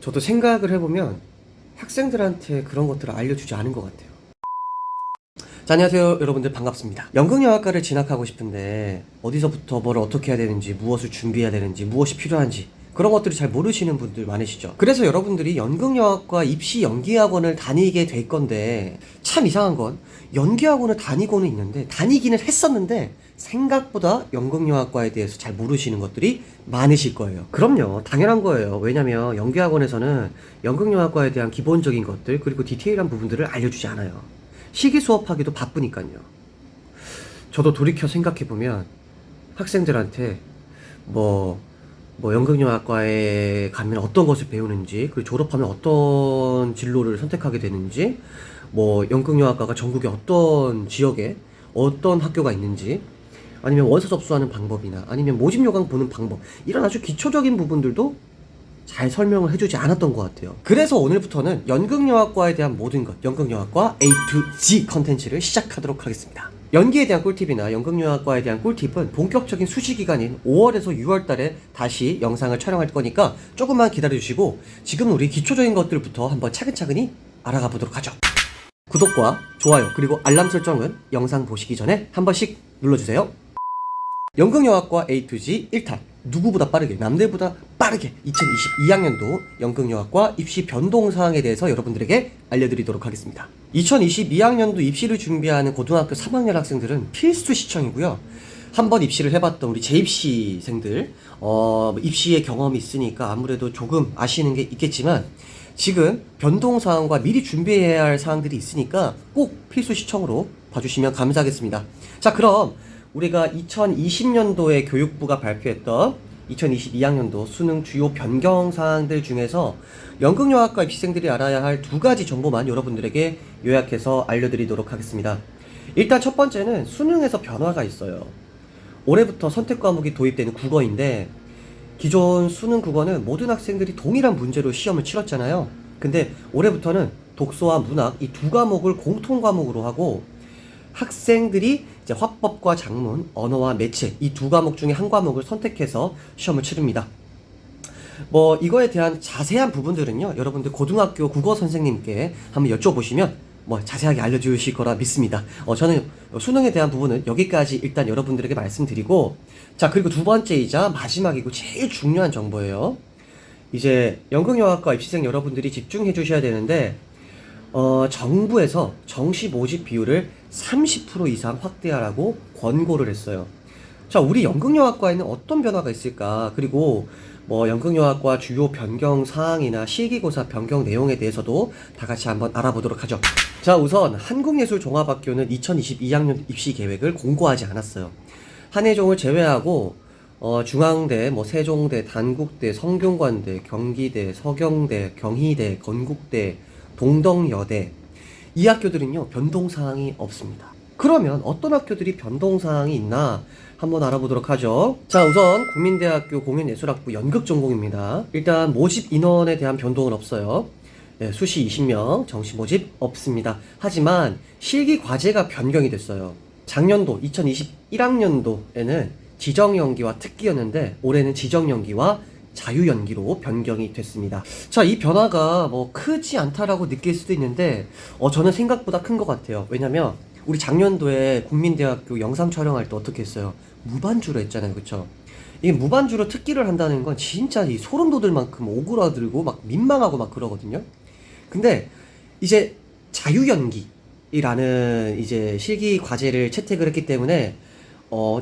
저도 생각을 해보면 학생들한테 그런 것들을 알려주지 않은 것 같아요. 자, 안녕하세요 여러분들, 반갑습니다. 연극영화과를 진학하고 싶은데 어디서부터 뭘 어떻게 해야 되는지, 무엇을 준비해야 되는지, 무엇이 필요한지 그런 것들을 잘 모르시는 분들 많으시죠. 그래서 여러분들이 연극영화과 입시 연기학원을 다니게 될 건데, 참 이상한 건 연기학원을 다니고는 있는데, 다니기는 했었는데 생각보다 연극영화과에 대해서 잘 모르시는 것들이 많으실 거예요. 그럼요, 당연한 거예요. 왜냐면 연기학원에서는 연극영화과에 대한 기본적인 것들, 그리고 디테일한 부분들을 알려주지 않아요. 시기 수업하기도 바쁘니까요. 저도 돌이켜 생각해보면 학생들한테 연극영화과에 가면 어떤 것을 배우는지, 그리고 졸업하면 어떤 진로를 선택하게 되는지, 연극영화과가 전국의 어떤 지역에 어떤 학교가 있는지, 아니면 원서 접수하는 방법이나, 아니면 모집 요강 보는 방법, 이런 아주 기초적인 부분들도 잘 설명을 해주지 않았던 것 같아요. 그래서 오늘부터는 연극영화과에 대한 모든 것, 연극영화과 A to Z 컨텐츠를 시작하도록 하겠습니다. 연기에 대한 꿀팁이나 연극영화과에 대한 꿀팁은 본격적인 수시 기간인 5월에서 6월 달에 다시 영상을 촬영할 거니까 조금만 기다려주시고, 지금 우리 기초적인 것들부터 한번 차근차근히 알아가 보도록 하죠. 구독과 좋아요 그리고 알람 설정은 영상 보시기 전에 한 번씩 눌러주세요. 연극영화과 A to Z 1탄, 누구보다 빠르게, 남들보다 빠르게 2022학년도 연극영화과 입시 변동사항에 대해서 여러분들에게 알려드리도록 하겠습니다. 2022학년도 입시를 준비하는 고등학교 3학년 학생들은 필수 시청이고요. 한번 입시를 해봤던 우리 재입시생들, 입시의 경험이 있으니까 아무래도 조금 아시는 게 있겠지만, 지금 변동사항과 미리 준비해야 할 사항들이 있으니까 꼭 필수 시청으로 봐주시면 감사하겠습니다. 자, 그럼 우리가 2020년도에 교육부가 발표했던 2022학년도 수능 주요 변경 사항들 중에서 연극영화과 입시생들이 알아야 할 두 가지 정보만 여러분들에게 요약해서 알려드리도록 하겠습니다. 일단 첫 번째는 수능에서 변화가 있어요. 올해부터 선택 과목이 도입되는 국어인데, 기존 수능 국어는 모든 학생들이 동일한 문제로 시험을 치렀잖아요. 근데 올해부터는 독서와 문학 이 두 과목을 공통 과목으로 하고, 학생들이 이제 화법과 작문, 언어와 매체 이 두 과목 중에 한 과목을 선택해서 시험을 치릅니다. 이거에 대한 자세한 부분들은요, 여러분들 고등학교 국어 선생님께 한번 여쭤보시면 자세하게 알려주실 거라 믿습니다. 저는 수능에 대한 부분은 여기까지 일단 여러분들에게 말씀드리고, 자, 그리고 두 번째이자 마지막이고 제일 중요한 정보예요. 이제 연극영화과 입시생 여러분들이 집중해 주셔야 되는데, 정부에서 정시 모집 비율을 30% 이상 확대하라고 권고를 했어요. 자, 우리 연극영화과에는 어떤 변화가 있을까? 그리고 연극영화과 주요 변경 사항이나 실기고사 변경 내용에 대해서도 다 같이 한번 알아보도록 하죠. 자, 우선 한국예술종합학교는 2022학년 입시 계획을 공고하지 않았어요. 한예종을 제외하고 중앙대, 세종대, 단국대, 성균관대, 경기대, 서경대, 경희대, 건국대, 동덕여대, 이 학교들은요 변동사항이 없습니다. 그러면 어떤 학교들이 변동사항이 있나 한번 알아보도록 하죠. 자, 우선 국민대학교 공연예술학부 연극전공입니다. 일단 모집 인원에 대한 변동은 없어요. 수시 20명, 정시 모집 없습니다. 하지만 실기 과제가 변경이 됐어요. 작년도 2021학년도에는 지정연기와 특기였는데, 올해는 지정연기와 자유연기로 변경이 됐습니다. 자, 이 변화가 크지 않다라고 느낄 수도 있는데, 저는 생각보다 큰 것 같아요. 왜냐면 우리 작년도에 국민대학교 영상 촬영할 때 어떻게 했어요? 무반주로 했잖아요, 그쵸? 이게 무반주로 특기를 한다는 건 진짜 이 소름 돋을 만큼 오그라들고 막 민망하고 막 그러거든요. 근데 이제 자유연기라는 이제 실기 과제를 채택을 했기 때문에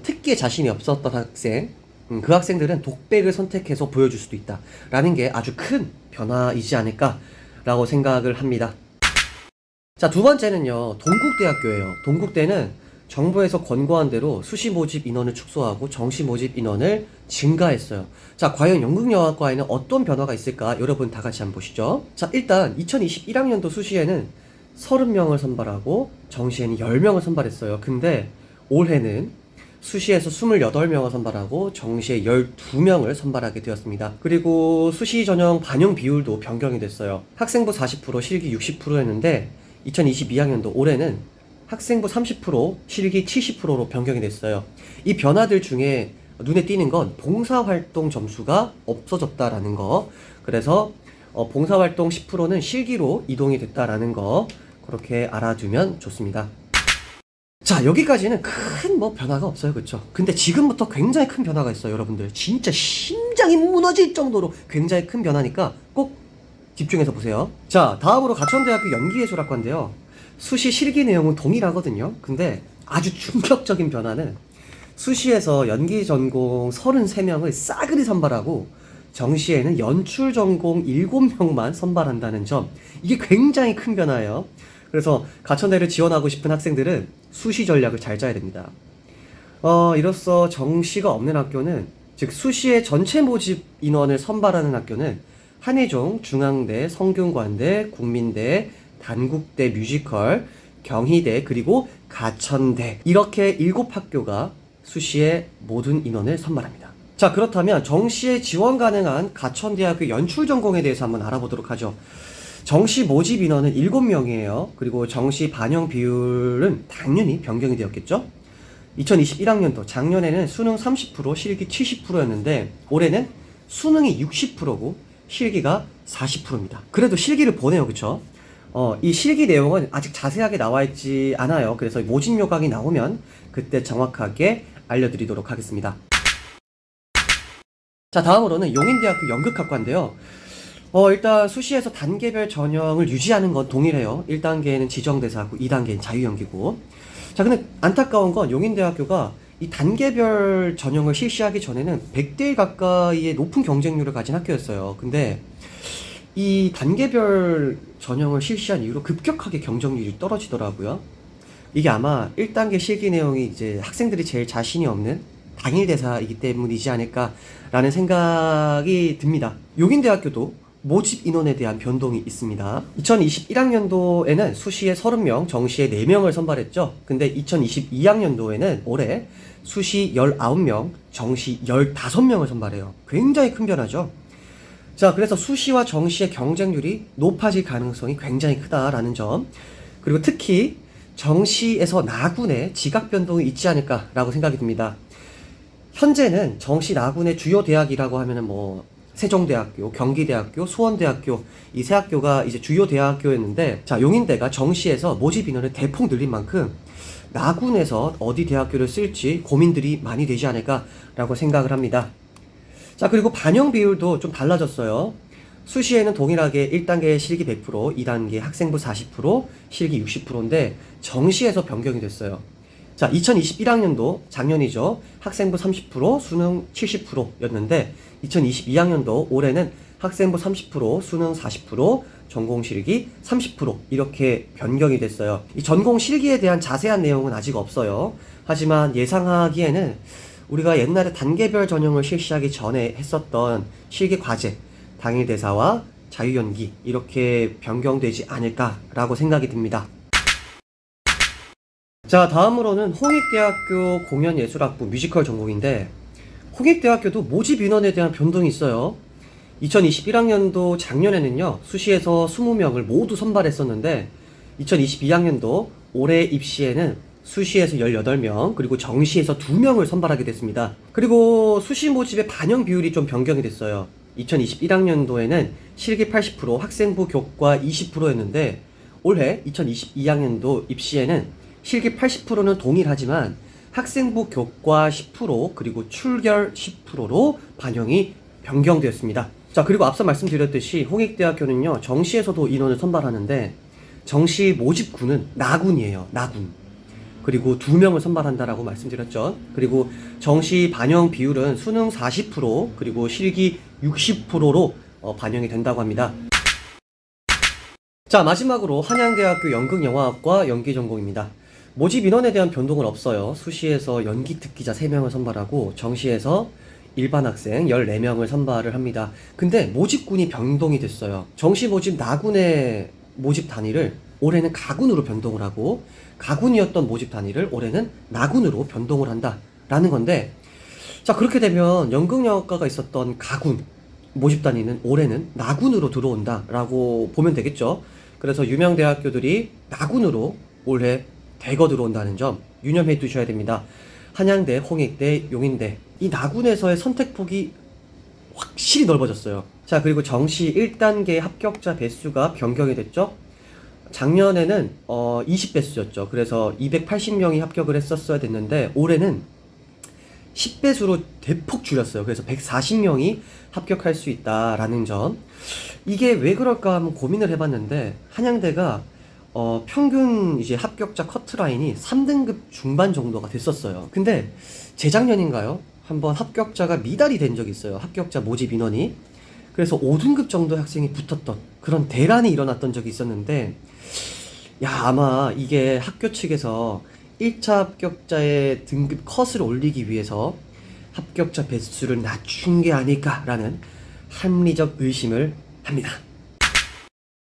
특기에 자신이 없었던 학생, 그 학생들은 독백을 선택해서 보여줄 수도 있다 라는 게 아주 큰 변화이지 않을까 라고 생각을 합니다. 자, 두 번째는요, 동국대학교예요. 동국대는 정부에서 권고한 대로 수시 모집 인원을 축소하고 정시 모집 인원을 증가했어요. 자, 과연 연극영화과에는 어떤 변화가 있을까? 여러분 다 같이 한번 보시죠. 자, 일단 2021학년도 수시에는 30명을 선발하고 정시에는 10명을 선발했어요. 근데 올해는 수시에서 28명을 선발하고 정시에 12명을 선발하게 되었습니다. 그리고 수시 전형 반영 비율도 변경이 됐어요. 학생부 40%, 실기 60%였는데 2022학년도 올해는 학생부 30%, 실기 70%로 변경이 됐어요. 이 변화들 중에 눈에 띄는 건 봉사활동 점수가 없어졌다라는 거. 그래서 봉사활동 10%는 실기로 이동이 됐다라는 거 그렇게 알아두면 좋습니다. 자, 여기까지는 큰 변화가 없어요. 그쵸? 근데 지금부터 굉장히 큰 변화가 있어요. 여러분들 진짜 심장이 무너질 정도로 굉장히 큰 변화니까 꼭 집중해서 보세요. 자, 다음으로 가천대학교 연기예술학과인데요. 수시 실기 내용은 동일하거든요. 근데 아주 충격적인 변화는 수시에서 연기 전공 33명을 싸그리 선발하고 정시에는 연출 전공 7명만 선발한다는 점. 이게 굉장히 큰 변화예요. 그래서 가천대를 지원하고 싶은 학생들은 수시 전략을 잘 짜야 됩니다. 이로써 정시가 없는 학교는, 즉 수시의 전체 모집 인원을 선발하는 학교는 한예종, 중앙대, 성균관대, 국민대, 단국대 뮤지컬, 경희대, 그리고 가천대, 이렇게 7학교가 수시의 모든 인원을 선발합니다. 자, 그렇다면 정시에 지원 가능한 가천대학교 연출 전공에 대해서 한번 알아보도록 하죠. 정시 모집 인원은 7명이에요. 그리고 정시 반영 비율은 당연히 변경이 되었겠죠. 2021학년도 작년에는 수능 30%, 실기 70%였는데 올해는 수능이 60%고 실기가 40%입니다. 그래도 실기를 보내요. 그쵸? 이 실기 내용은 아직 자세하게 나와 있지 않아요. 그래서 모집 요강이 나오면 그때 정확하게 알려드리도록 하겠습니다. 자, 다음으로는 용인대학교 연극학과인데요. 일단 수시에서 단계별 전형을 유지하는 건 동일해요. 1단계는 지정대사고 2단계는 자유연기고. 자, 근데 안타까운 건 용인대학교가 이 단계별 전형을 실시하기 전에는 100대1 가까이의 높은 경쟁률을 가진 학교였어요. 근데 이 단계별 전형을 실시한 이후로 급격하게 경쟁률이 떨어지더라고요. 이게 아마 1단계 실기 내용이 이제 학생들이 제일 자신이 없는 당일대사이기 때문이지 않을까라는 생각이 듭니다. 용인대학교도 모집 인원에 대한 변동이 있습니다. 2021학년도에는 수시에 30명, 정시에 4명을 선발했죠. 근데 2022학년도에는 올해 수시 19명, 정시 15명을 선발해요. 굉장히 큰 변화죠. 자, 그래서 수시와 정시의 경쟁률이 높아질 가능성이 굉장히 크다라는 점. 그리고 특히 정시에서 나군의 지각 변동이 있지 않을까라고 생각이 듭니다. 현재는 정시 나군의 주요 대학이라고 하면은 세종대학교, 경기대학교, 수원대학교, 이 세 학교가 이제 주요 대학교였는데, 자, 용인대가 정시에서 모집 인원을 대폭 늘린 만큼 나군에서 어디 대학교를 쓸지 고민들이 많이 되지 않을까라고 생각을 합니다. 자, 그리고 반영 비율도 좀 달라졌어요. 수시에는 동일하게 1단계 실기 100%, 2단계 학생부 40%, 실기 60%인데 정시에서 변경이 됐어요. 자, 2021학년도 작년이죠. 학생부 30%, 수능 70%였는데 2022학년도 올해는 학생부 30%, 수능 40%, 전공 실기 30% 이렇게 변경이 됐어요. 이 전공 실기에 대한 자세한 내용은 아직 없어요. 하지만 예상하기에는 우리가 옛날에 단계별 전형을 실시하기 전에 했었던 실기 과제, 당일대사와 자유연기 이렇게 변경되지 않을까라고 생각이 듭니다. 자, 다음으로는 홍익대학교 공연예술학부 뮤지컬 전공인데, 홍익대학교도 모집 인원에 대한 변동이 있어요. 2021학년도 작년에는요, 수시에서 20명을 모두 선발했었는데 2022학년도 올해 입시에는 수시에서 18명, 그리고 정시에서 2명을 선발하게 됐습니다. 그리고 수시 모집의 반영 비율이 좀 변경이 됐어요. 2021학년도에는 실기 80%, 학생부 교과 20%였는데 올해 2022학년도 입시에는 실기 80%는 동일하지만 학생부 교과 10%, 그리고 출결 10%로 반영이 변경되었습니다. 자, 그리고 앞서 말씀드렸듯이 홍익대학교는요, 정시에서도 인원을 선발하는데 정시 모집군은 나군이에요. 나군. 그리고 2명을 선발한다라고 말씀드렸죠. 그리고 정시 반영 비율은 수능 40%, 그리고 실기 60%로 반영이 된다고 합니다. 자, 마지막으로 한양대학교 연극영화학과 연기전공입니다. 모집 인원에 대한 변동은 없어요. 수시에서 연기 특기자 3명을 선발하고 정시에서 일반 학생 14명을 선발을 합니다. 근데 모집군이 변동이 됐어요. 정시 모집 나군의 모집 단위를 올해는 가군으로 변동을 하고, 가군이었던 모집 단위를 올해는 나군으로 변동을 한다라는 건데, 자, 그렇게 되면 연극영화과가 있었던 가군 모집 단위는 올해는 나군으로 들어온다라고 보면 되겠죠. 그래서 유명 대학교들이 나군으로 올해 대거 들어온다는 점 유념해 두셔야 됩니다. 한양대, 홍익대, 용인대, 이 나군에서의 선택폭이 확실히 넓어졌어요. 자, 그리고 정시 1단계 합격자 배수가 변경이 됐죠. 작년에는 20배수였죠. 그래서 280명이 합격을 했었어야 됐는데 올해는 10배수로 대폭 줄였어요. 그래서 140명이 합격할 수 있다라는 점. 이게 왜 그럴까 한번 고민을 해봤는데 한양대가 평균 이제 합격자 커트라인이 3등급 중반 정도가 됐었어요. 근데 재작년인가요? 한번 합격자가 미달이 된 적이 있어요. 합격자 모집 인원이. 그래서 5등급 정도 학생이 붙었던 그런 대란이 일어났던 적이 있었는데, 야, 아마 이게 학교 측에서 1차 합격자의 등급 컷을 올리기 위해서 합격자 배수를 낮춘 게 아닐까라는 합리적 의심을 합니다.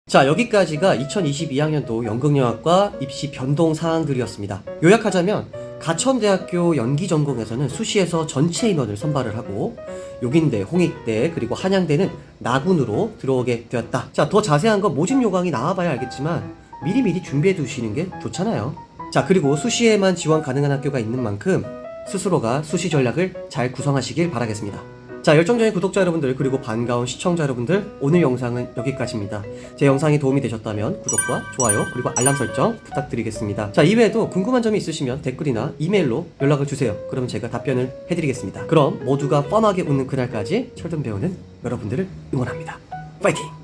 자, 여기까지가 2022학년도 연극영화과 입시 변동 사항들이었습니다. 요약하자면 가천대학교 연기전공에서는 수시에서 전체 인원을 선발을 하고 용인대, 홍익대, 그리고 한양대는 나군으로 들어오게 되었다. 자, 더 자세한 건 모집 요강이 나와봐야 알겠지만 미리미리 준비해 두시는 게 좋잖아요. 자, 그리고 수시에만 지원 가능한 학교가 있는 만큼 스스로가 수시 전략을 잘 구성하시길 바라겠습니다. 자, 열정적인 구독자 여러분들, 그리고 반가운 시청자 여러분들, 오늘 영상은 여기까지입니다. 제 영상이 도움이 되셨다면 구독과 좋아요, 그리고 알람 설정 부탁드리겠습니다. 자, 이외에도 궁금한 점이 있으시면 댓글이나 이메일로 연락을 주세요. 그러면 제가 답변을 해드리겠습니다. 그럼 모두가 뻔하게 웃는 그날까지 철든 배우는 여러분들을 응원합니다. 파이팅!